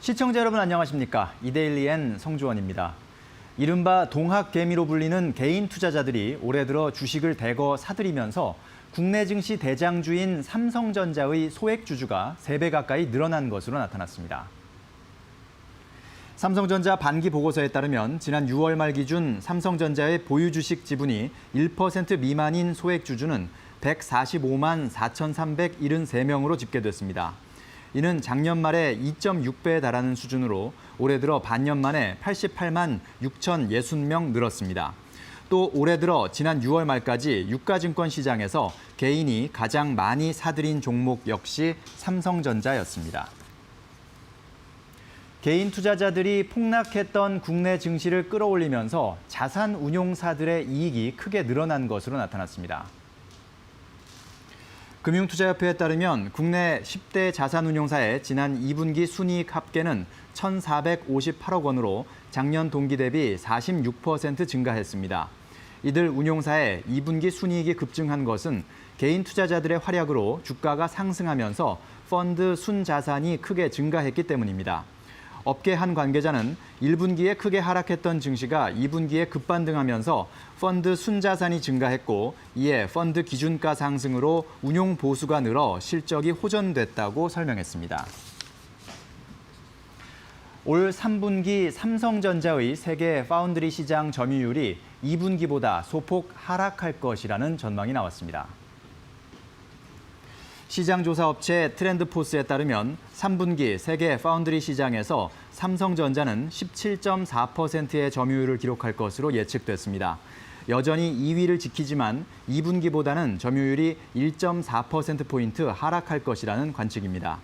시청자 여러분 안녕하십니까? 이데일리엔 성주원입니다. 이른바 동학개미로 불리는 개인 투자자들이 올해 들어 주식을 대거 사들이면서 국내 증시 대장주인 삼성전자의 소액 주주가 3배 가까이 늘어난 것으로 나타났습니다. 삼성전자 반기 보고서에 따르면 지난 6월 말 기준 삼성전자의 보유 주식 지분이 1% 미만인 소액 주주는 145만 4,373명으로 집계됐습니다. 이는 작년 말에 2.6배에 달하는 수준으로 올해 들어 반년 만에 88만 6,060명 늘었습니다. 또 올해 들어 지난 6월 말까지 유가증권 시장에서 개인이 가장 많이 사들인 종목 역시 삼성전자였습니다. 개인 투자자들이 폭락했던 국내 증시를 끌어올리면서 자산 운용사들의 이익이 크게 늘어난 것으로 나타났습니다. 금융투자협회에 따르면 국내 10대 자산운용사의 지난 2분기 순이익 합계는 1,458억 원으로 작년 동기 대비 46% 증가했습니다. 이들 운용사의 2분기 순이익이 급증한 것은 개인 투자자들의 활약으로 주가가 상승하면서 펀드 순자산이 크게 증가했기 때문입니다. 업계 한 관계자는 1분기에 크게 하락했던 증시가 2분기에 급반등하면서 펀드 순자산이 증가했고 이에 펀드 기준가 상승으로 운용 보수가 늘어 실적이 호전됐다고 설명했습니다. 올 3분기 삼성전자의 세계 파운드리 시장 점유율이 2분기보다 소폭 하락할 것이라는 전망이 나왔습니다. 시장조사업체 트렌드포스에 따르면 3분기 세계 파운드리 시장에서 삼성전자는 17.4%의 점유율을 기록할 것으로 예측됐습니다. 여전히 2위를 지키지만 2분기보다는 점유율이 1.4%포인트 하락할 것이라는 관측입니다.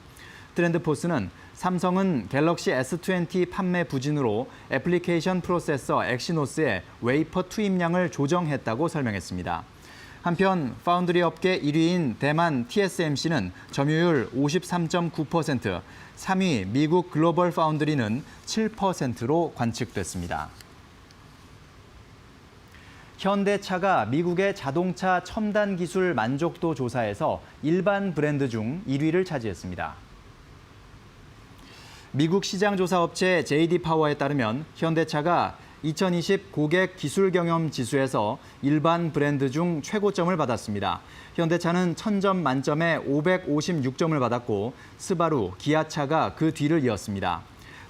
트렌드포스는 삼성은 갤럭시 S20 판매 부진으로 애플리케이션 프로세서 엑시노스의 웨이퍼 투입량을 조정했다고 설명했습니다. 한편 파운드리 업계 1위인 대만 TSMC는 점유율 53.9%, 3위 미국 글로벌 파운드리는 7%로 관측됐습니다. 현대차가 미국의 자동차 첨단 기술 만족도 조사에서 일반 브랜드 중 1위를 차지했습니다. 미국 시장조사업체 JD 파워에 따르면 현대차가 2020 고객 기술 경험 지수에서 일반 브랜드 중 최고점을 받았습니다. 현대차는 1000점 만점에 556점을 받았고 스바루, 기아차가 그 뒤를 이었습니다.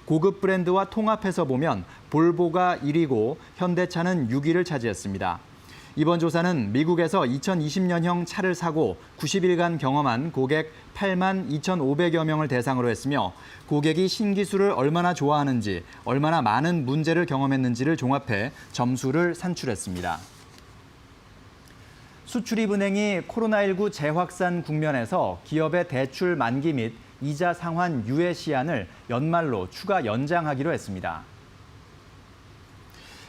고급 브랜드와 통합해서 보면 볼보가 1위고 현대차는 6위를 차지했습니다. 이번 조사는 미국에서 2020년형 차를 사고 90일간 경험한 고객 8만 2,500여 명을 대상으로 했으며 고객이 신기술을 얼마나 좋아하는지, 얼마나 많은 문제를 경험했는지를 종합해 점수를 산출했습니다. 수출입은행이 코로나19 재확산 국면에서 기업의 대출 만기 및 이자 상환 유예 시한을 연말로 추가 연장하기로 했습니다.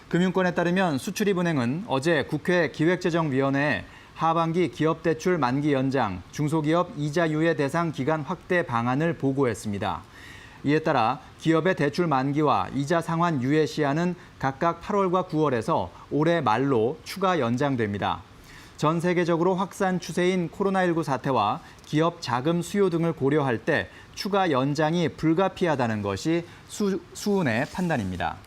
금융권에 따르면 수출입은행은 어제 국회 기획재정위원회에 하반기 기업대출 만기 연장, 중소기업 이자 유예 대상 기간 확대 방안을 보고했습니다. 이에 따라 기업의 대출 만기와 이자 상환 유예 시한은 각각 8월과 9월에서 올해 말로 추가 연장됩니다. 전 세계적으로 확산 추세인 코로나19 사태와 기업 자금 수요 등을 고려할 때 추가 연장이 불가피하다는 것이 수은의 판단입니다.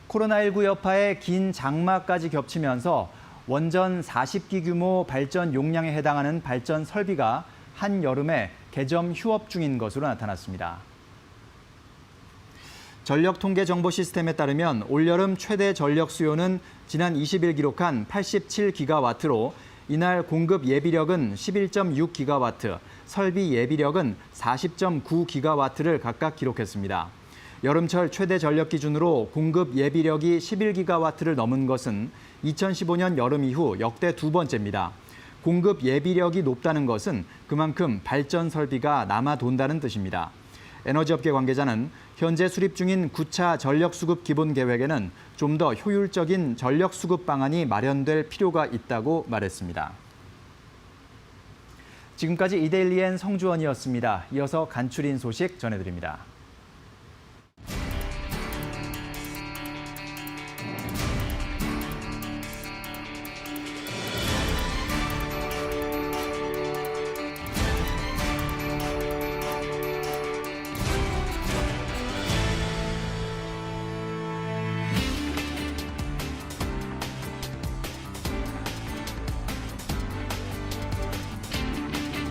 코로나19 여파에 긴 장마까지 겹치면서 원전 40기 규모 발전 용량에 해당하는 발전 설비가 한여름에 개점 휴업 중인 것으로 나타났습니다. 전력통계정보 시스템에 따르면 올여름 최대 전력 수요는 지난 20일 기록한 87기가와트로 이날 공급 예비력은 11.6기가와트, 설비 예비력은 40.9기가와트를 각각 기록했습니다. 여름철 최대 전력 기준으로 공급 예비력이 11기가와트를 넘은 것은 2015년 여름 이후 역대 두 번째입니다. 공급 예비력이 높다는 것은 그만큼 발전 설비가 남아 돈다는 뜻입니다. 에너지업계 관계자는 현재 수립 중인 9차 전력수급 기본계획에는 좀 더 효율적인 전력수급 방안이 마련될 필요가 있다고 말했습니다. 지금까지 이데일리엔 성주원이었습니다. 이어서 간추린 소식 전해드립니다.